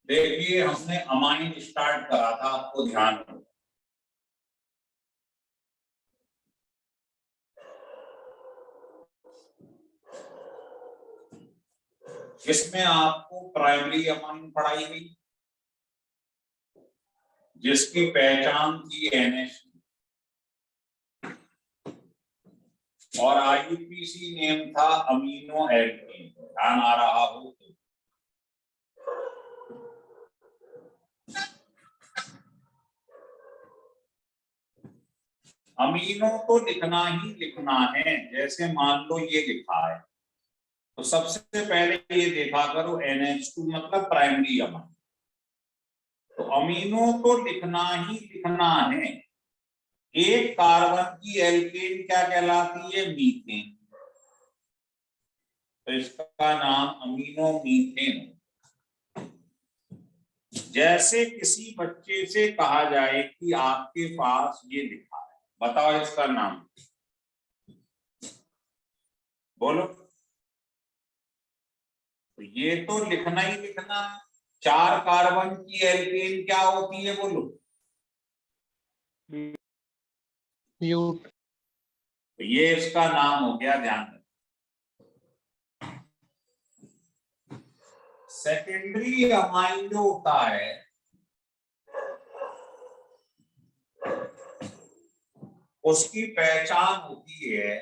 देखिए हमने amine start करा था, आपको ध्यान हो। इसमें आपको प्राइमरी अमाइन पढ़ाई गई जिसकी पहचान थी NH और IUPAC नेम था अमीनो एल्कीन। ध्यान आ रहा हो तो अमीनो तो लिखना ही लिखना है। जैसे मान लो ये लिखा है तो सबसे पहले ये देखा करो NH2 मतलब प्राइमरी अमाइन। तो अमीनो तो लिखना ही लिखना है। एक कार्बन की एल्केन क्या कहलाती है? मीथेन। तो इसका नाम अमीनो मीथेन। जैसे किसी बच्चे से कहा जाए कि आपके पास ये लिखा है, बताओ इसका नाम बोलो। तो ये तो लिखना ही लिखना है। 4 कार्बन की एल्केन क्या होती है बोलो? ब्यूट। तो ये इसका नाम हो गया, ध्यान रखो। सेकेंडरी अमाइन जो होता है उसकी पहचान होती है,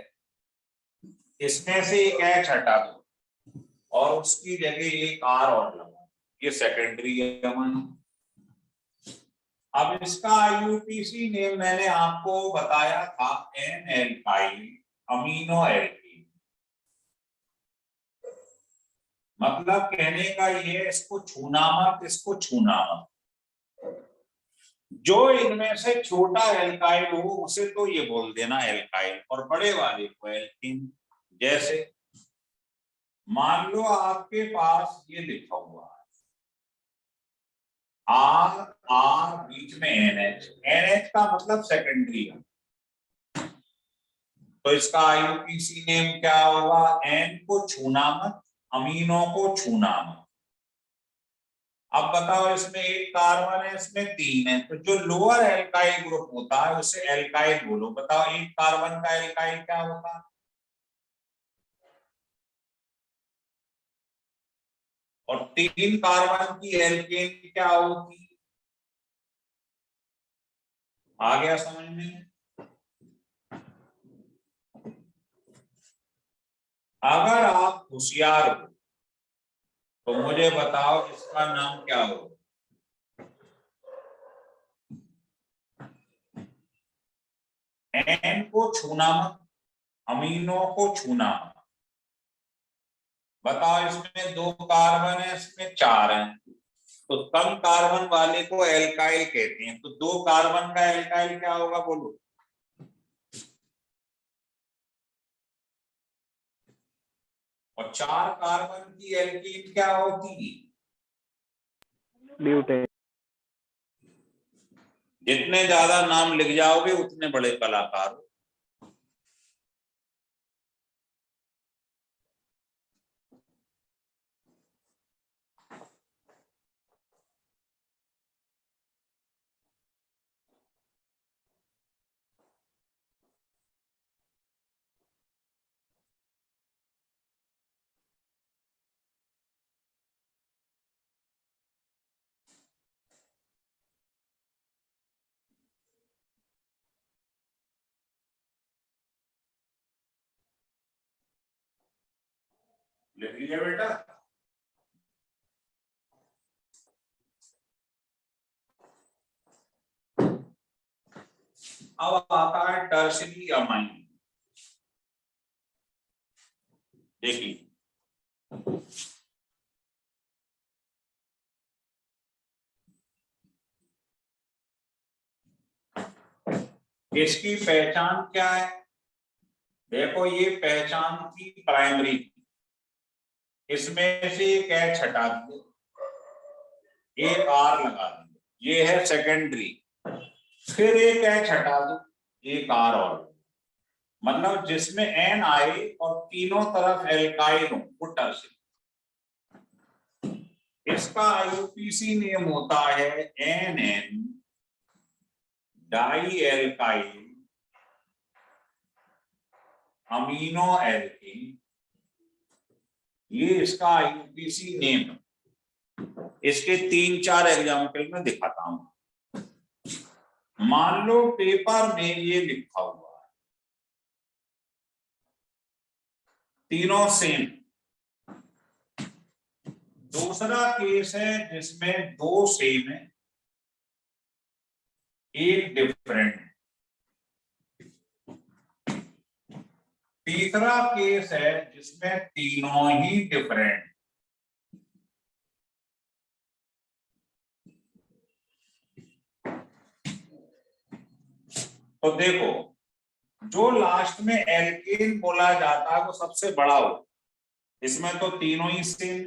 इसमें से एक H हटा दो और उसकी जगह एक R और लगाओ, ये सेकेंडरी अमाइन। अब इसका IUPAC नेम मैंने आपको बताया था N एल्काइल अमीनो एल्कीन। मतलब कहने का ये, इसको छूना मत, इसको छूना मत। जो इनमें से छोटा एल्काइल हो उसे तो ये बोल देना एल्काइल और बड़े वाले को एल्कीन। जैसे मान लो आपके पास ये लिखा हुआ है R R बीच में NH। NH का मतलब सेकेंडरी है। तो इसका IUPAC नेम क्या होगा? N को छूना मत, अमीनो को छूना मत। अब बताओ इसमें एक कार्बन है, इसमें 3 है, तो जो लोअर एल्काइल ग्रुप होता है उसे एल्काइल बोलो। बताओ एक कार्बन का एल्काइल क्या होता है? और 3 कार्बन की एल्केन क्या होती? आ गया समझ में? अगर आप होशियार हो तो मुझे बताओ इसका नाम क्या हो? N को छूना मत, अमीनो को छूना मत। बताओ इसमें 2 कार्बन है, इसमें 4 है, तो कम कार्बन वाले को एल्काइल कहते हैं। तो 2 कार्बन का एल्काइल क्या होगा बोलो? और 4 कार्बन की एल्कीन क्या होती? ब्यूटेन। जितने ज्यादा नाम लिख जाओगे उतने बड़े कलाकार हो। लिख लिया बेटा? अब आता है टर्शरी अमाइन। देखिए इसकी पहचान क्या है? देखो ये पहचान थी प्राइमरी, इसमें से एक H हटा दिया, एक R लगा दिया, ये है सेकेंडरी। फिर एक H हटा दो, एक R और, मतलब जिसमें N आए और तीनों तरफ एल्काइल हो वो टर्शरी। इसका आईयूपीसी नेम होता है NN di alkyl amino alkene. ये इसका आईयूपीसी नेम है। इसके 3-4 एग्जाम्पल में दिखाता हूं। मान लो पेपर में ये लिखा हुआ है, तीनों सेम। दूसरा केस है जिसमें 2 सेम है, 1 डिफरेंट है। तीसरा केस है जिसमें तीनों ही डिफरेंट। तो देखो, जो लास्ट में एल्केन बोला जाता है वो सबसे बड़ा हो। इसमें तो तीनों ही सेम।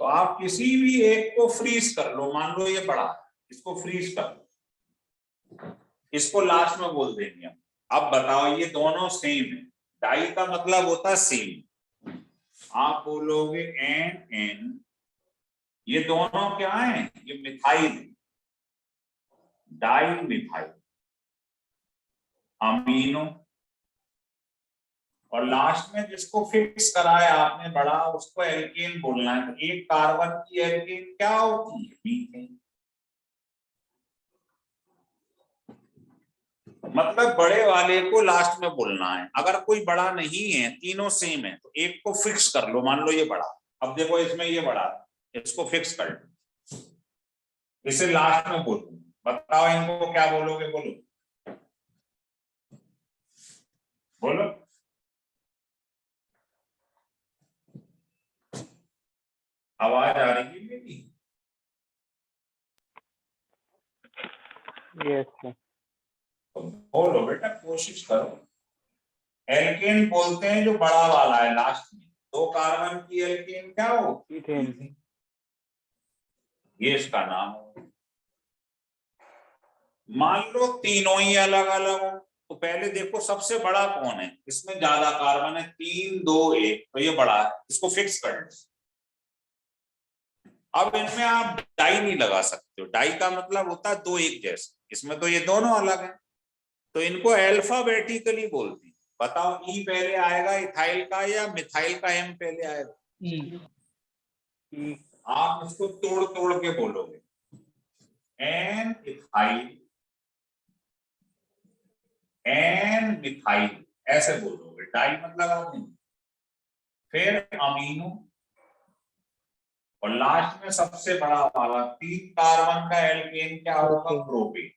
तो आप किसी भी एक को फ्रीज कर लो, मान लो ये बड़ा है, इसको फ्रीज कर लो, इसको लास्ट में बोल देंगे हम। अब बताओ, ये दोनों सेम है, डाई का मतलब होता है सेम। आप बोलोगे NN, ये दोनों क्या है, ये मिथाइल, डाई मिथाइल अमीनो। और लास्ट में जिसको फिक्स कराया आपने बड़ा, उसको एल्केन बोलना है। तो एक कार्बन की एल्केन क्या होती है, मीथेन। मतलब बड़े वाले को लास्ट में बोलना है। अगर कोई बड़ा नहीं है, तीनों सेम है, तो एक को फिक्स कर लो। मान लो ये बड़ा, अब देखो इसमें ये बड़ा, इसको फिक्स कर लो, इसे लास्ट में बोलो। बताओ इनको क्या बोलोगे, बोलो बोलो। आवाज आ रही है मेरी? Yes sir. तो बोलो बेटा, कोशिश करो। एल्केन बोलते हैं जो बड़ा वाला है लास्ट में। 2 कार्बन की एल्केन क्या हो, मीथेन। ये इसका नाम हो। मान लो तीनों ही अलग अलग हो, तो पहले देखो सबसे बड़ा कौन है, इसमें ज्यादा कार्बन है, 3 2 1, तो ये बड़ा है, इसको फिक्स कर लो। अब इनमें आप डाई नहीं लगा सकते हो, डाई का मतलब होता है 2 एक जैसे। इसमें तो ये दोनों अलग है, तो इनको अल्फाबेटिकली बोलते हैं। बताओ, ई पहले आएगा इथाइल का या मिथाइल का एम पहले आएगा? ई। आप इसको तोड़ तोड़ के बोलोगे, एन इथाइल, एन मिथाइल, ऐसे बोलोगे। डाई मतलब आपने, फिर अमीनो, और लास्ट में सबसे बड़ा वाला 3 कार्बन का एल्केन क्या होगा, प्रोपेन।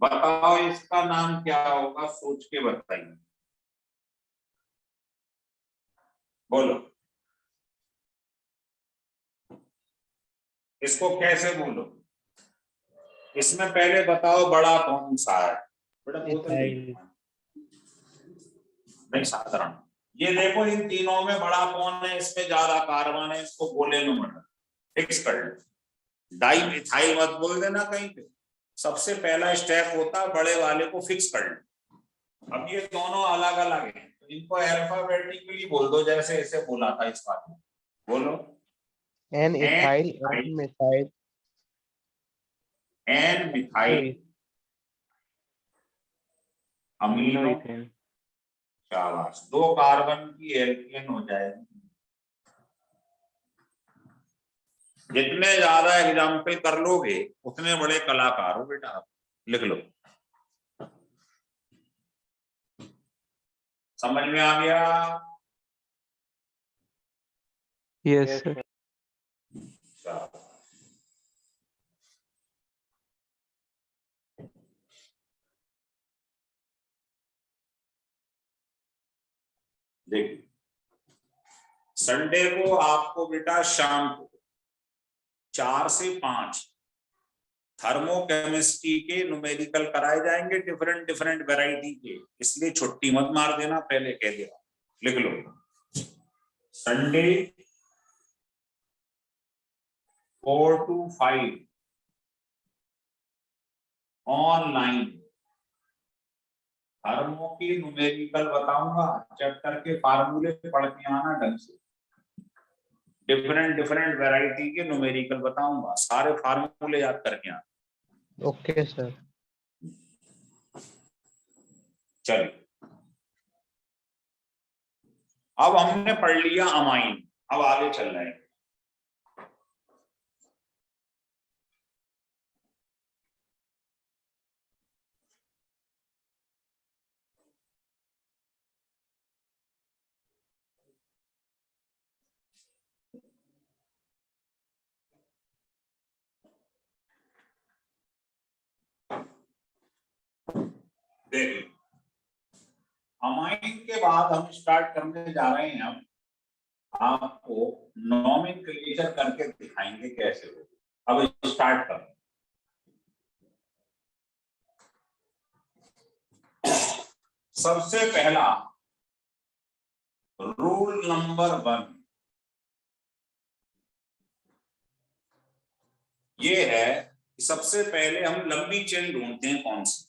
बताओ इसका नाम क्या होगा, सोच के बताइए, बोलो। इसको कैसे बोलो, इसमें पहले बताओ बड़ा कौन सा है। बेटा बोतल नहीं, साधारण। ये देखो, इन तीनों में बड़ा कौन है, इसमें ज्यादा कार्बन है, इसको बोले नो मत, फिक्स कर लो। डाई मिथाइल मत बोल देना कहीं पे। सबसे पहला स्टेप होता है बड़े वाले को फिक्स कर लो। अब ये दोनों अलग अलग हैं, तो इनको अल्फाबेटिकली बोल दो, जैसे इसे बोला था इस बात में। बोलो, N ethyl, N methyl, N methyl amino. शाबाश, 2 कार्बन की एल्केन हो जाएगी। जितने ज्यादा एग्जाम्पल कर लोगे उतने बड़े कलाकार हो बेटा आप। लिख लो, समझ में आ गया? Yes sir. देखिए, संडे को आपको बेटा शाम को 4 से 5 थर्मोकेमिस्ट्री के न्यूमेरिकल कराए जाएंगे, डिफरेंट डिफरेंट वैरायटी के। इसलिए छुट्टी मत मार देना, पहले कह दिया। लिख लो, संडे 4 to 5 ऑनलाइन हरमों की न्यूमेरिकल बताऊंगा, चैप्टर के फार्मूले पढ़ के आना ढंग से। डिफरेंट डिफरेंट वैरायटी के न्यूमेरिकल बताऊंगा, सारे फार्मूले याद करके आना। Okay sir. चलिए, अब हमने पढ़ लिया अमाइन, अब आगे चल रहे हैं। देखिए, अमाइन के बाद हम स्टार्ट करने जा रहे हैं। अब आपको नॉमेनक्लेचर करके दिखाएंगे कैसे हो। अब स्टार्ट करें। सबसे पहला रूल नंबर 1 ये है कि सबसे पहले हम लंबी चेन ढूंढते हैं कौन सी।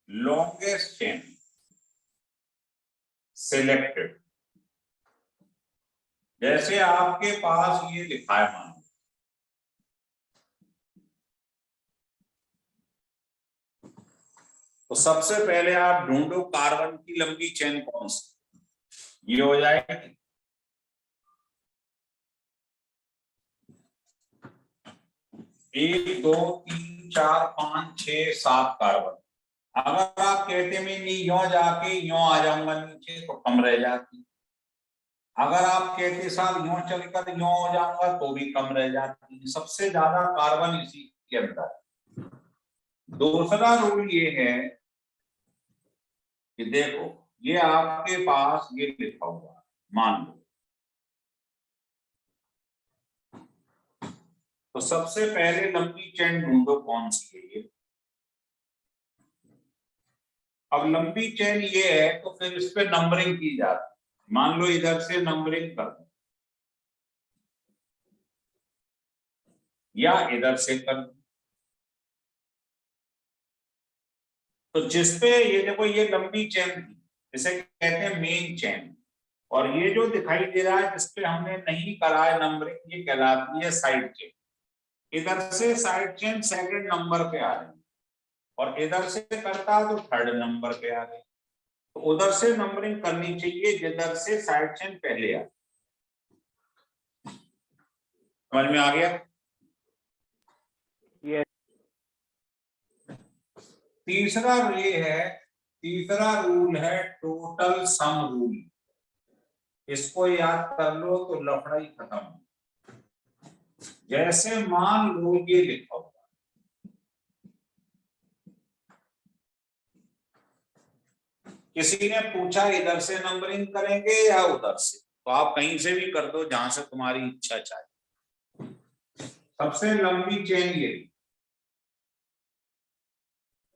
Longest chain selected. जैसे आपके पास ये लिखा है, मान तो सबसे पहले आप ढूंढो कार्बन की लंबी चेन कौन सी। ये हो जाएगी 1 2 3 4 5 6 7 कार्बन। अगर आप कहते मैं नहीं यो जाके यो आ जाऊंगा नीचे तो कम रह जाती। अगर आप कहते साहब यो चलकर यो हो जाऊंगा तो भी कम रह जाती। सबसे ज्यादा कार्बन इसी के अंदर। दूसरा रूल ये है कि देखो ये आपके पास ये लिखा हुआ, मान लो तो सबसे पहले लंबी चेन ढूंढो कौन सी है ये। अब लंबी चेन ये है तो फिर इस पे नंबरिंग की जाती है। मान लो इधर से नंबरिंग कर दो या इधर से कर दो। तो जिसपे ये देखो ये लंबी चेन थी, इसे कहते हैं मेन चेन। और ये जो दिखाई दे रहा है जिसपे हमने नहीं करा है नंबरिंग, ये कहलाती है साइड चेन। इधर से साइड चेन सेकंड नंबर पे आ रही है और इधर से करता तो थर्ड नंबर पे आ गई। तो उधर से नंबरिंग करनी चाहिए जिधर से साइड चेन पहले आ। समझ में आ गया? तीसरा रूल है टोटल सम रूल। इसको याद कर लो तो लफड़ा ही खत्म। जैसे मान लो ये लिखा हुआ, किसी ने पूछा इधर से नंबरिंग करेंगे या उधर से, तो आप कहीं से भी कर दो जहां से तुम्हारी इच्छा चाहे। सबसे लंबी चेन ये,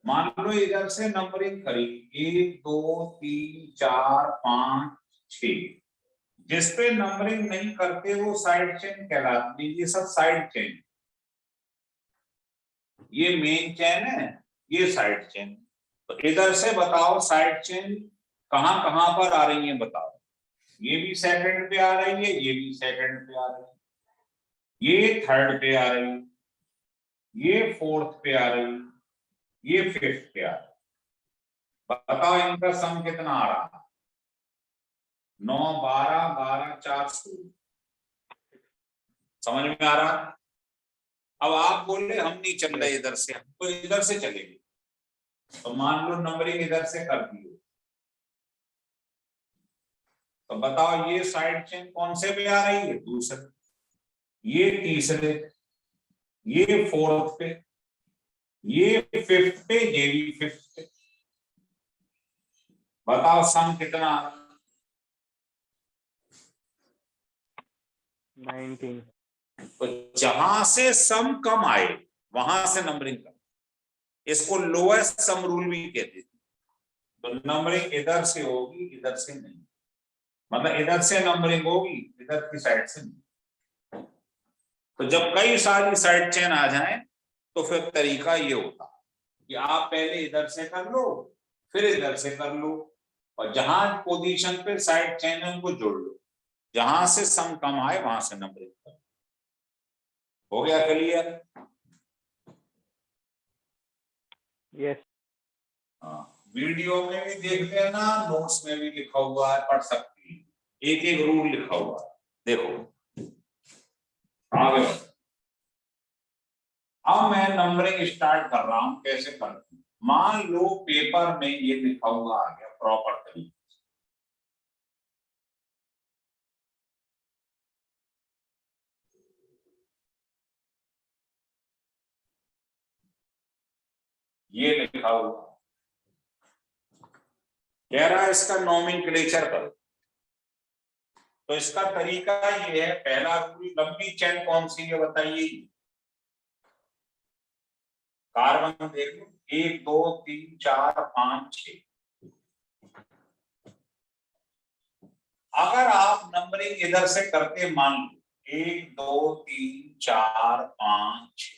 मान लो इधर से नंबरिंग करी 1 2 3 4 5 6। जिसपे नंबरिंग नहीं करते वो साइड चेन कहलाती है। ये सब साइड चेन, ये मेन चेन है, ये साइड चेन। तो इधर से बताओ साइड चेन कहां कहां पर आ रही है बताओ। ये भी सेकंड पे आ रही है, ये भी सेकंड पे आ रही है, ये थर्ड पे आ रही है, ये फोर्थ पे आ रही है, ये फिफ्थ पे आ रही है। बताओ इनका सम कितना आ रहा है? 9 12 12 4 16। समझ में आ रहा? अब आप बोल रहे हम नहीं चल रहे इधर से, हम तो इधर से चलेंगे। तो मान लो नंबरिंग इधर से कर दिए, तो बताओ ये साइड चेन कौन से पे आ रही है? दूसरे, ये तीसरे, ये फोर्थ पे, ये फिफ्थ पे, ये भी फिफ्थ पे। बताओ सम कितना आ रहा है? 19। तो जहां से सम कम आए वहां से नंबरिंग कर। इसको लोएस्ट सम रूल भी कहते हैं। तो नंबरिंग इधर से होगी, इधर से नहीं। मतलब इधर से नंबरिंग होगी, इधर की साइड से नहीं। तो जब कई सारी साइड चेन आ जाए तो फिर तरीका ये होता कि आप पहले इधर से कर लो, फिर इधर से कर लो, और जहां पोजीशन पे साइड चेन है उनको जोड़ लो, जहां से सम कम आए वहां से नंबरिंग करो। हो गया क्लियर? यस। हाँ, वीडियो में भी देख लेना, नोट्स में भी लिखा हुआ है, पढ़ सकती है, एक एक रूल लिखा हुआ है। देखो आगे बढ़ो। अब मैं नंबरिंग स्टार्ट कर रहा हूं, कैसे करते हैं। मान लो पेपर में ये लिखा हुआ आ गया प्रॉपर तरीके से, ये लिखा हुआ कह रहा है इसका नोमेनक्लेचर करो। तो इसका तरीका ये है, पहला रूल, लंबी चेन कौन सी है बताइए। कार्बन देख लो, 1 2 3 4 5 6। अगर आप नंबरिंग इधर से करते, मान लो 1 2 3 4 5 6,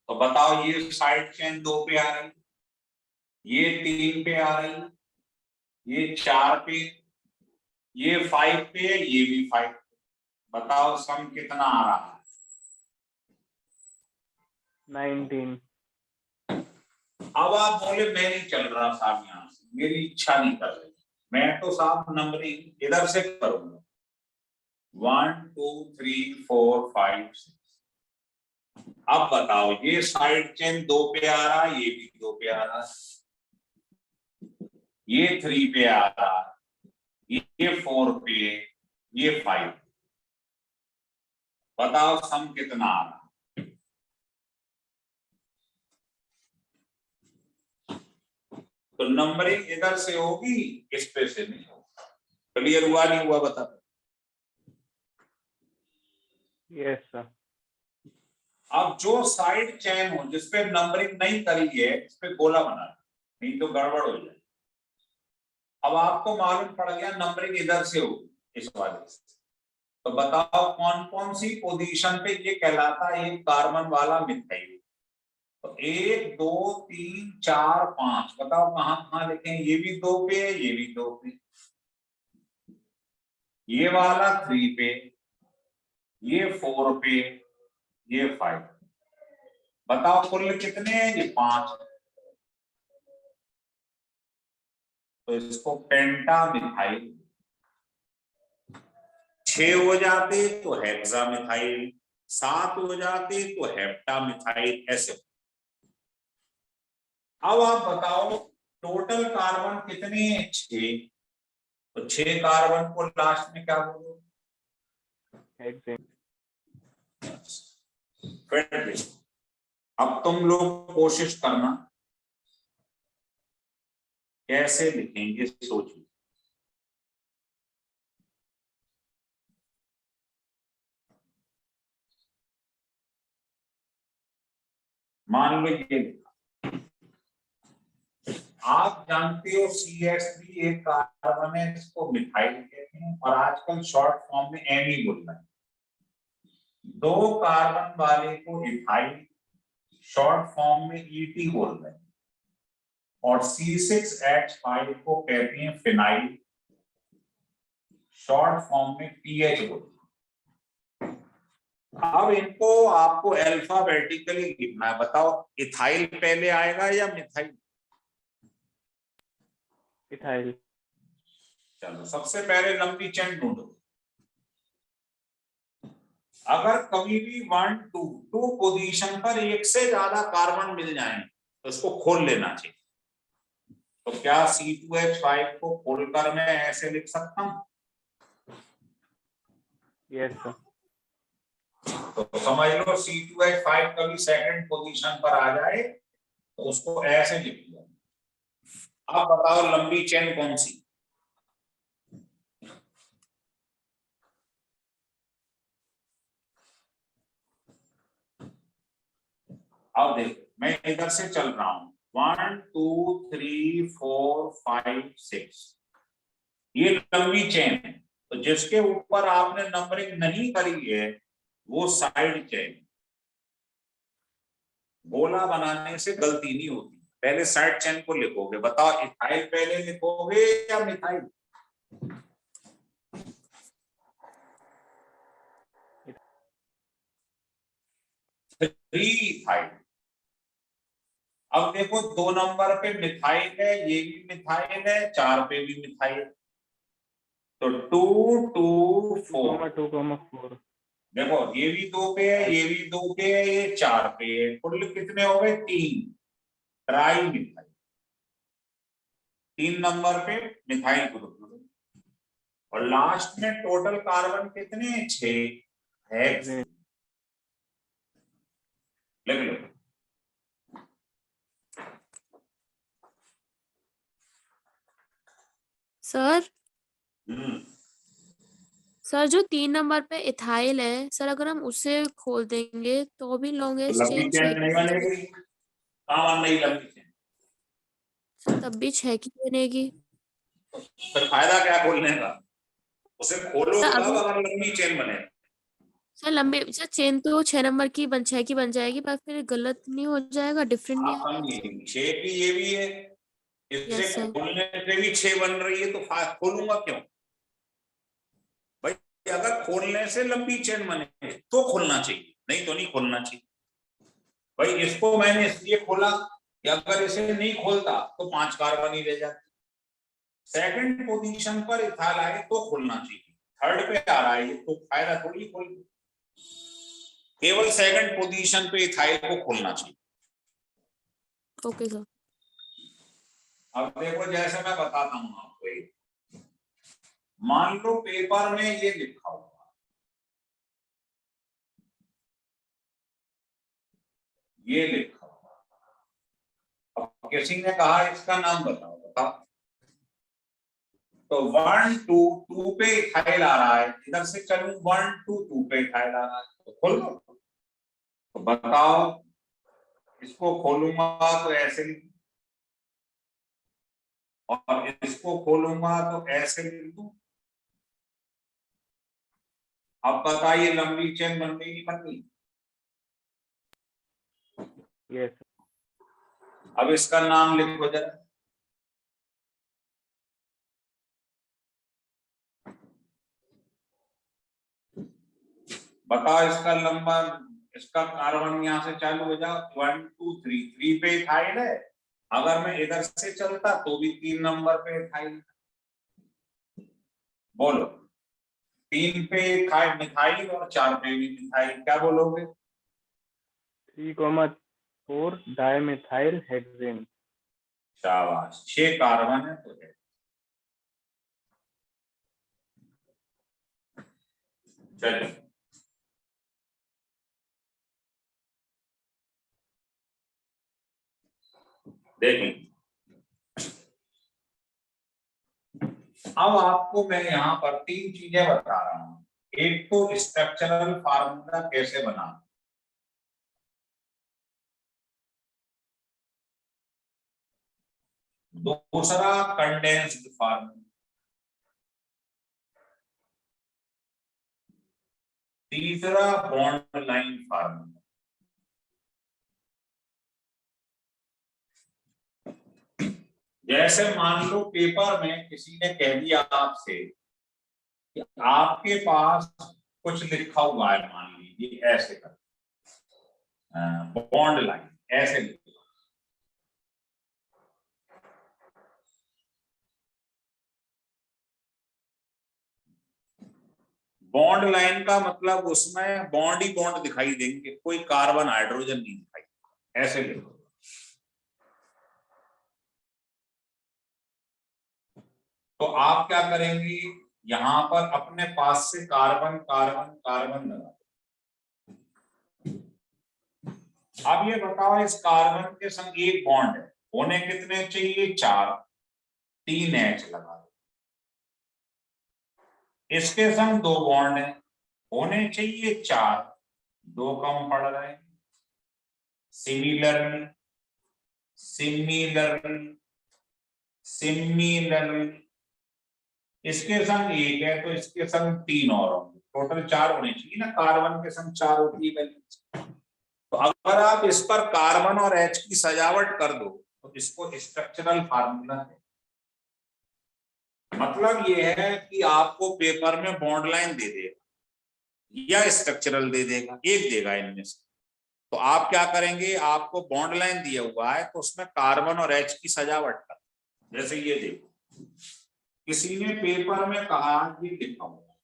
तो बताओ ये साइड चेन 2 पे आ रही, ये 3 पे आ रही, ये 4 पे, ये 5 पे, ये भी 5 पे। बताओ सम कितना आ रहा है? 19। अब आप बोले मैं नहीं चल रहा साहब, यहाँ से मेरी इच्छा नहीं कर रही, मैं तो साहब नंबरिंग इधर से करूंगा 1 2 3 4 5 6। अब बताओ ये साइड चेन 2 पे आ रहा है, ये भी 2 पे आ रहा है, ये 3 पे आ रहा है, ये 4 पे, ये 5। बताओ सम कितना आ रहा है? तो नंबरिंग इधर से होगी, इस पे से नहीं होगा। क्लियर हुआ नहीं हुआ बता? Yes sir. अब जो साइड चेन हो जिसपे नंबरिंग नहीं करी है, इस पे गोला बना, नहीं तो गड़बड़ हो जाए। अब आपको मालूम पड़ गया नंबरिंग इधर से होगी, इस वाले से। तो बताओ कौन कौन सी पोजीशन पे ये कहलाता है एक कार्बन वाला मिथाइल। तो 1 2 3 4 5, बताओ कहां कहां लिखें। ये भी 2 पे है, ये भी 2 पे, ये वाला 3 पे, ये 4 पे, ये 5। बताओ कुल कितने हैं? ये 5। तो इसको पेंटा मिथाइल। 6 हो जाते तो हेक्सा मिथाइल, 7 हो जाते तो हेप्टा मिथाइल, ऐसे। अब आप बताओ टोटल कार्बन कितने हैं? 6। तो 6 कार्बन को लास्ट में क्या बोलो? हेक्सेन। फिर अब तुम लोग कोशिश करना कैसे लिखेंगे, सोचिए। मान लो ये आप जानते हो CH3 एक कार्बन है, इसको मिथाइल कहते हैं, और आजकल शॉर्ट फॉर्म में एम ही बोल रहे हैं। 2 कार्बन वाले को इथाइल, शॉर्ट फॉर्म में ET बोल रहे हैं, और C6H5 को कहते हैं फिनाइल, शॉर्ट फॉर्म में PH बोलते हैं। अब इनको आपको अल्फाबेटिकली लिखना है। बताओ इथाइल पहले आएगा या मिथाइल? इथाइल। चलो सबसे पहले लंबी चेन ढूंढो। अगर कभी भी 1 2 पोजीशन पर एक से ज्यादा कार्बन मिल जाए तो इसको खोल लेना चाहिए। तो क्या C2H5 को खोलकर मैं ऐसे लिख सकता हूं? Yes sir. तो समझ लो C2H5 कभी सेकंड पोजीशन पर आ जाए तो उसको ऐसे लिख लो। अब बताओ लंबी चेन कौन सी? अब देखो मैं इधर से चल रहा हूं, 1 2 3 4 5 6, ये लंबी चेन है। तो जिसके ऊपर आपने नंबरिंग नहीं करी है वो साइड चेन। गोला बनाने से गलती नहीं होती। पहले साइड चेन को लिखोगे, बताओ इथाइल पहले लिखोगे या मिथाइल? Three ethyl. अब देखो 2 नंबर पे मिथाइल है, ये भी मिथाइल है, 4 पे भी मिथाइल, तो 2 2 4। 2,4 देखो ये भी 2 पे है, ये भी 2 पे है, ये 4 पे है, कुल कितने हो गए? 3। Tri methyl. 3 नंबर पे मिथाइल ग्रुप, और लास्ट में टोटल कार्बन कितने? 6 है। लिख लो। सर हम्म, सर जो 3 नंबर पे इथाइल है सर, अगर हम उसे खोल देंगे तो भी लॉन्गेस्ट लंबी चेन चेन नहीं बनेगी। हाँ, नहीं लंबी चेन, तब भी 6 की बनेगी। फिर फायदा क्या खोलने का? उसे खोलो सर तब अगर अगर लंबी चेन बने। सर लंबे सर चेन तो 6 नंबर की 6 की बन जाएगी, पर फिर गलत नहीं हो जाएगा, डिफरेंट नहीं आप आएगा? समझिए, 6 की ये भी है, इसे यस सर। खोलने से भी 6 बन रही है, तो खोलूंगा क्यों भाई? अगर खोलने से लंबी चेन बने तो खोलना चाहिए, नहीं तो नहीं खोलना चाहिए भाई। इसको मैंने इसलिए खोला कि अगर इसे नहीं खोलता तो 5 कार्बन ही रह जाते। सेकंड पोजीशन पर इथाइल आए तो खोलना चाहिए, थर्ड पे आ रहा है ये तो फायदा थोड़ी खोल, केवल सेकंड पोजीशन पे इथाइल को खोलना चाहिए। Okay sir. अब देखो जैसे मैं बताता हूं आपको, ये मान लो पेपर में ये लिखा हुआ, ये लिखा हुआ, अब किसी ने कहा इसका नाम बताओ, बताओ। तो 1 2 2 पे इथाइल आ रहा है, इधर से चलूं 1 2 2 पे इथाइल आ रहा है, तो खोल दो। तो बताओ, इसको खोलूंगा तो ऐसे लिख, और इसको खोलूंगा तो ऐसे लिख दूं। अब बताइए लंबी चेन बन गई, बन गई? यस अब इसका नाम लिखो जरा। बताओ इसका लंबा, इसका कार्बन यहां से चालू हो जाओ, 1 2 3 3 पे इथाइल है, अगर मैं इधर से चलता तो भी 3 नंबर पे इथाइल। बोलो, 3 पे मिथाइल और 4 पे भी मिथाइल, क्या बोलोगे? 3,4 डायमिथाइल हेक्सेन। शाबाश, 6 कार्बन है तो है। चलो देखिए, अब आपको मैं यहाँ पर 3 चीजें बता रहा हूं। एक तो स्ट्रक्चरल फार्मूला कैसे बना, दूसरा कंडेंस्ड फार्मूला, तीसरा बॉन्ड लाइन फार्मूला। जैसे मान लो पेपर में किसी ने कह दिया आपसे कि आपके पास कुछ लिखा हुआ है, मान लीजिए ऐसे कर, बॉन्ड लाइन ऐसे लिखो, बॉन्ड लाइन का मतलब उसमें बॉन्ड ही बॉन्ड दिखाई देंगे, कोई कार्बन हाइड्रोजन नहीं दिखाई, ऐसे लिखो। तो आप क्या करेंगे, यहां पर अपने पास से कार्बन कार्बन कार्बन लगा। अब ये बताओ, इस कार्बन के संग एक बॉन्ड है, होने कितने चाहिए? 4, 3 H लगा दो। इसके संग 2 बॉन्ड है, होने चाहिए 4, 2 कम पड़ रहे हैं। सिमिलरली सिमिलरली सिमिलरली इसके संग 1 है तो इसके संग 3 और होंगे, टोटल 4 होने चाहिए ना, कार्बन के संग 4 होती है बैलेंस। तो तो अगर आप इस पर कार्बन और H की सजावट कर दो तो इसको स्ट्रक्चरल फार्मूला है। मतलब ये है कि आपको पेपर में बॉन्ड लाइन दे देगा या स्ट्रक्चरल दे देगा, एक देगा इनमें से। तो आप क्या करेंगे, आपको बॉन्ड लाइन दिया हुआ है तो उसमें कार्बन और H की सजावट कर, जैसे ये देखो किसी ने पेपर में कहा कि लिखा हुआ,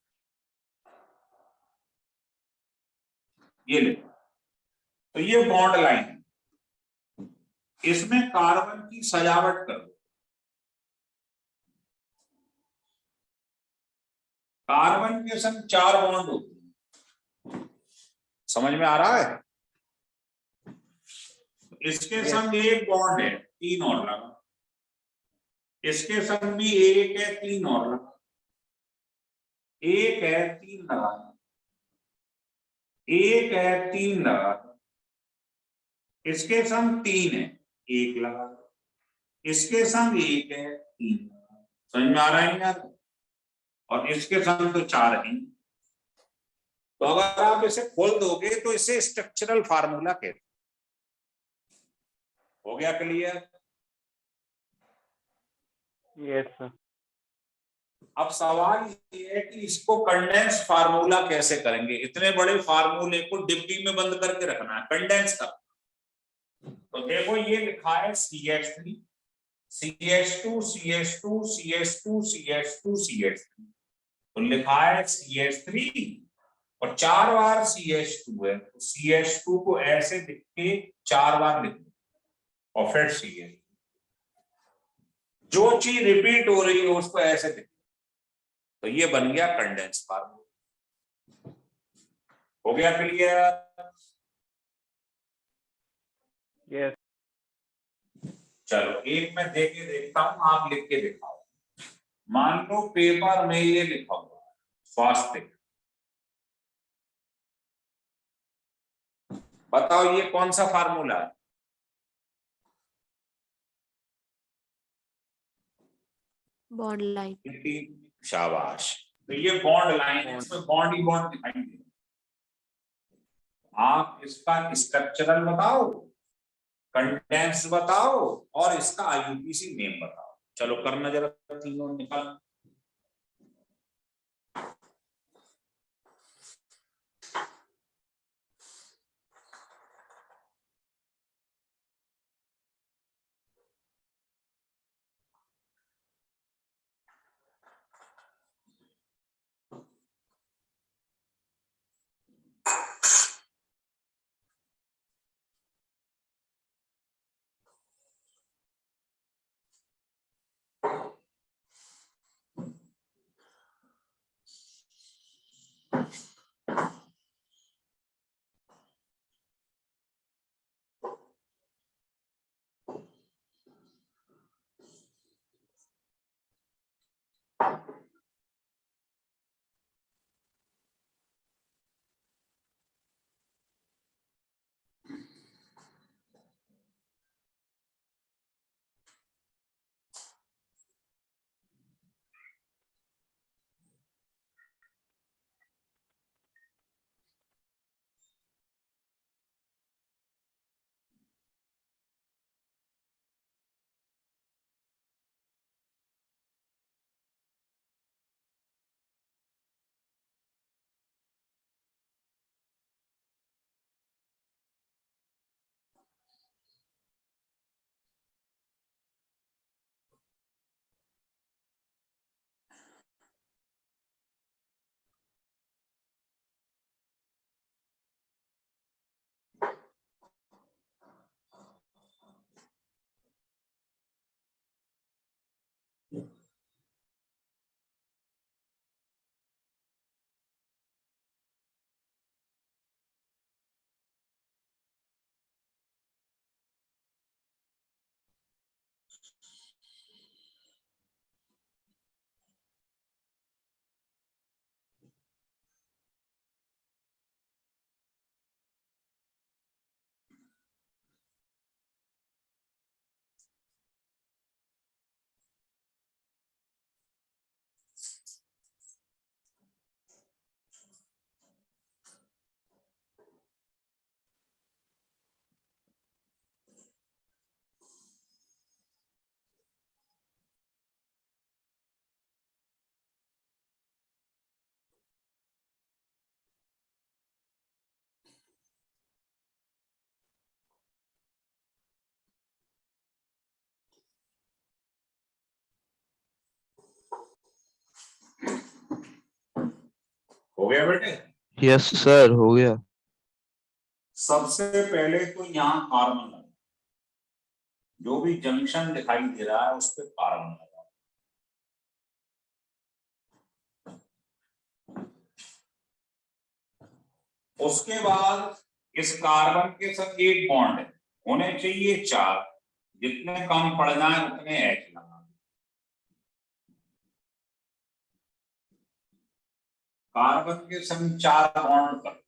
ये लिखा, तो ये बॉन्ड लाइन है, इसमें कार्बन की सजावट कर दो। कार्बन के संग 4 बॉन्ड होते हैं, समझ में आ रहा है? इसके संग एक बॉन्ड है, 3 और लगा, इसके संग भी एक है, 3 और लगा, एक है 3 लगा, एक है 3 लगा, इसके संग 3 है, 1 लगा, इसके संग 1 है, 3 लगा। समझ में आ रहा है यार? और इसके संग तो 4 है। तो अगर आप इसे खोल दोगे तो इसे स्ट्रक्चरल फार्मूला कहते हैं। हो गया क्लियर? Yes sir. अब सवाल ये है कि इसको कंडेंस फार्मूला कैसे करेंगे। इतने बड़े फार्मूले को डिब्बी में बंद करके रखना है, कंडेंस कर। तो देखो ये लिखा है CH3 CH2 CH2 CH2 CH2 CH3, तो लिखा है CH3 और 4 बार CH2 है, तो CH2 को ऐसे लिख के 4 बार लिख और फिर CH, जो चीज रिपीट हो रही है उसको ऐसे लिख, तो ये बन गया कंडेंस फार्मूला। हो गया क्लियर? यस। चलो एक मैं दे के देखता हूं, आप लिख के दिखाओ। मान लो पेपर में ये लिखा हुआ है स्वास्थ्य, बताओ ये कौन सा फार्मूला है? Bond line. शाबाश, तो ये बॉन्ड लाइन है, इसमें बॉन्ड ही बॉन्ड दिखाई दे। आप इसका स्ट्रक्चरल बताओ, कंडेंस बताओ और इसका IUPAC नेम बताओ। चलो करना जरा, तीनों निकाल। हो गया बेटे? यस सर, हो गया। सबसे पहले तो यहाँ कार्बन लगा, जो भी जंक्शन दिखाई दे रहा है उस पर कार्बन लगा। उसके बाद इस कार्बन के साथ एक बॉन्ड है, होने चाहिए 4, जितने कम पड़ जाए उतने H लगा। कार्बन के संग 4 बॉन्ड कर दो।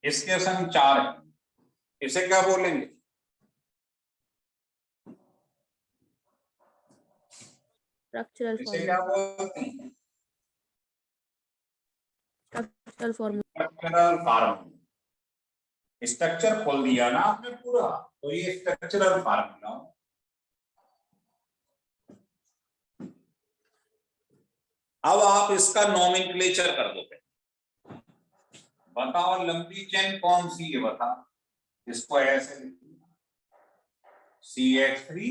इसके संग 4 है, इसे क्या बोलेंगे? स्ट्रक्चरल इसे क्या फॉर्मूला। बोलते हैं? Structural formula. Structural formula. Structure खोल दिया ना आपने पूरा, तो ये स्ट्रक्चरल फार्मूला। अब आप इसका नोमेनक्लेचर कर दो। बताओ लंबी चेन कौन सी है, बता। इसको ऐसे CH3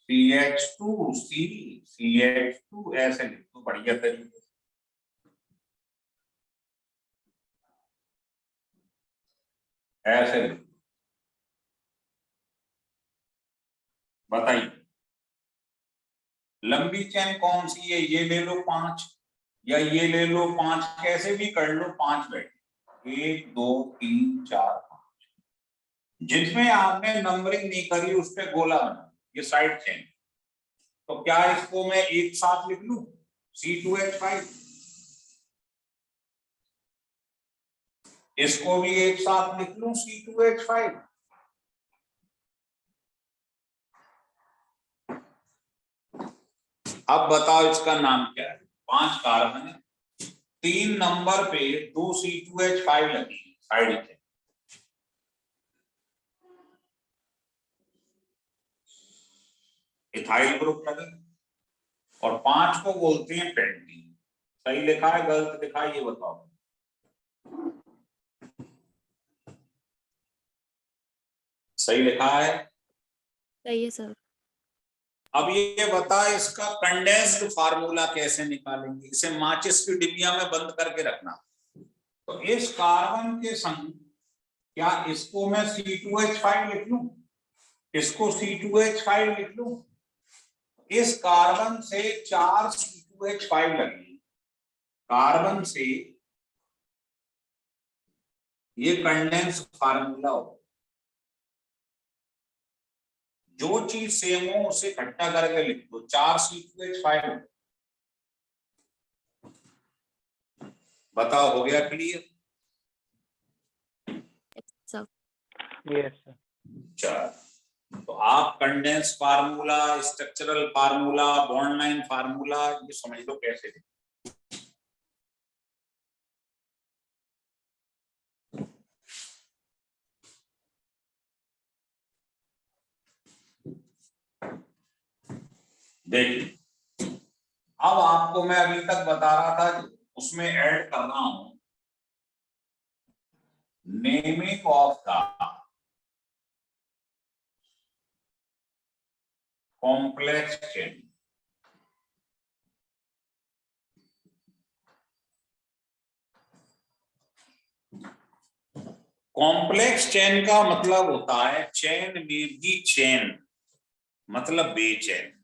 CH2 CH2 ऐसे लिख दो बढ़िया तरीके से। ऐसे लिख दो। बताइए लंबी चेन कौन सी है? ये ले लो 5 या ये ले लो 5, कैसे भी कर लो, 5 बैठे, 1 2 3 4 5। जिसमें आपने नंबरिंग नहीं करी उस पे गोला बना, ये साइड चेन। तो क्या इसको मैं एक साथ लिख लूं? C2H5। इसको भी एक साथ लिख लूं, C2H5। अब बताओ इसका नाम क्या है? 5 कार्बन है, 3 नंबर पे 2 C2H5 लगी साइड चेन। इथाइल ग्रुप लगे और 5 को बोलते हैं पेंटीन। सही लिखा है गलत लिखा है ये बताओ। सही लिखा है? सही है सर। अब ये बता इसका कंडेंस्ड फार्मूला कैसे निकालेंगे? इसे माचिस की डिबिया में बंद करके रखना। तो इस कार्बन के संग क्या इसको मैं C2H5 लिख लूं? इसको C2H5 लिख लूं? इस कार्बन से 4 C2H5 लगे, कार्बन से ये कंडेंस फार्मूला हो। जो चीज सेम हो उसे इकट्ठा करके लिख दो, 4 C2H5। बताओ हो गया क्लियर? Sir Yes, sir. चल तो आप condense formula, structural formula, bond line formula ये समझ लो कैसे लिखें। देखिए अब आपको मैं अभी तक बता रहा था, उसमें ऐड कर रहा हूं naming of the complex chain. Complex chain का मतलब होता है चेन में भी चेन, मतलब बेचैन।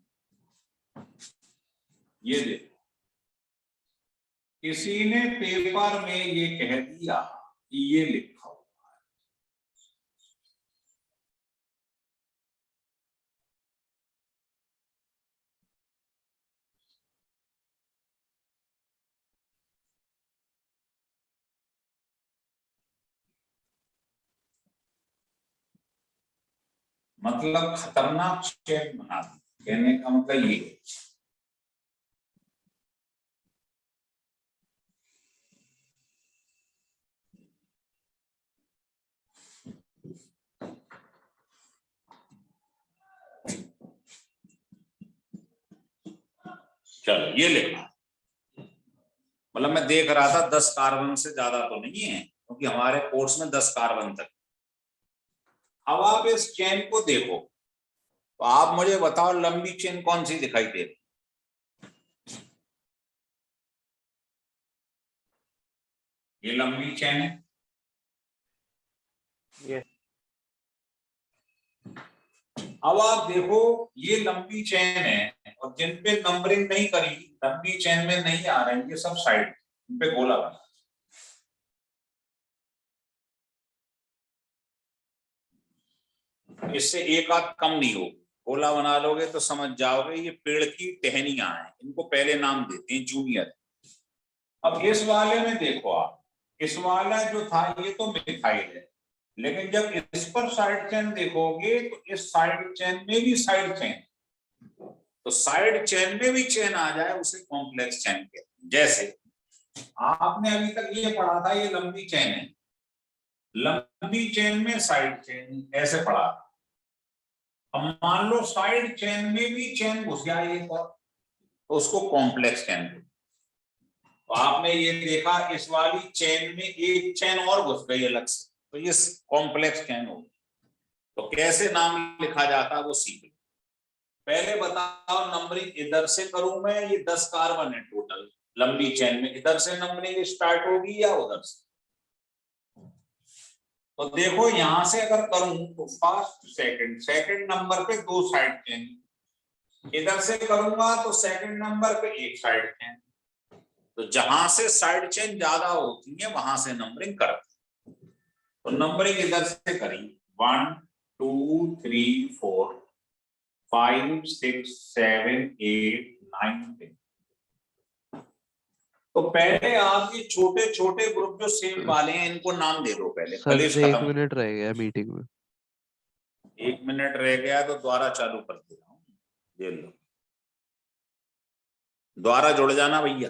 ये देखो किसी ने पेपर में ये कह दिया कि ये लिखा हुआ है, मतलब खतरनाक चेन बना दी। कहने का मतलब ये चलो ये लिखा, मतलब मैं देख रहा था 10 कार्बन से ज्यादा तो नहीं है, क्योंकि हमारे कोर्स में 10 कार्बन तक। अब आप इस चेन को देखो तो आप मुझे बताओ लंबी चेन कौन सी दिखाई दे रही? ये लंबी चेन है। yes, अब आप देखो ये लंबी चेन है और जिन पे नंबरिंग नहीं करी, लंबी चेन में नहीं आ रही, ये सब साइड इन पे गोला बना। इससे एक आध कम नहीं हो, गोला बना लोगे तो समझ जाओगे ये पेड़ की टहनियां हैं, इनको पहले नाम देते हैं जूनियर। अब इस वाले में देखो आप, इस वाला जो था ये तो मिथाइल है, लेकिन जब इस पर साइड चेन देखोगे तो इस साइड चेन में भी साइड चेन, तो साइड चेन में भी चेन आ जाए उसे कॉम्प्लेक्स चेन कहते हैं। जैसे आपने अभी तक ये पढ़ा था ये लंबी चेन है, लंबी चेन में साइड चेन ऐसे पढ़ा। अब मान लो साइड चेन में भी चेन घुस गया एक और, तो उसको कॉम्प्लेक्स चेन। तो आपने ये देखा इस वाली चेन में एक चेन और घुस गई अलग से, तो ये कॉम्प्लेक्स चेन हो। तो कैसे नाम लिखा जाता है वो सीख लो। पहले बताओ नंबरिंग इधर से करूं मैं, ये 10 कार्बन है टोटल लंबी चेन में, इधर से नंबरिंग स्टार्ट होगी या उधर से? तो देखो यहां से अगर करूं तो फर्स्ट सेकंड, सेकंड नंबर पे 2 साइड चेन, इधर से करूंगा तो सेकंड नंबर पे 1 साइड चेन। तो जहां से साइड चेन ज्यादा होती है वहां से नंबरिंग करते। तो नंबरिंग इधर से करी 1 2 3 4 5 6 7 8 9 10। तो पहले आप ये छोटे छोटे ग्रुप जो सेम वाले हैं इनको नाम दे दो पहले। सर कलेश 1 खत्म। मिनट रह गया मीटिंग में। 1 मिनट रह गया तो दोबारा चालू कर दे रहा हूँ, ये लो, दोबारा जुड़ जाना भैया।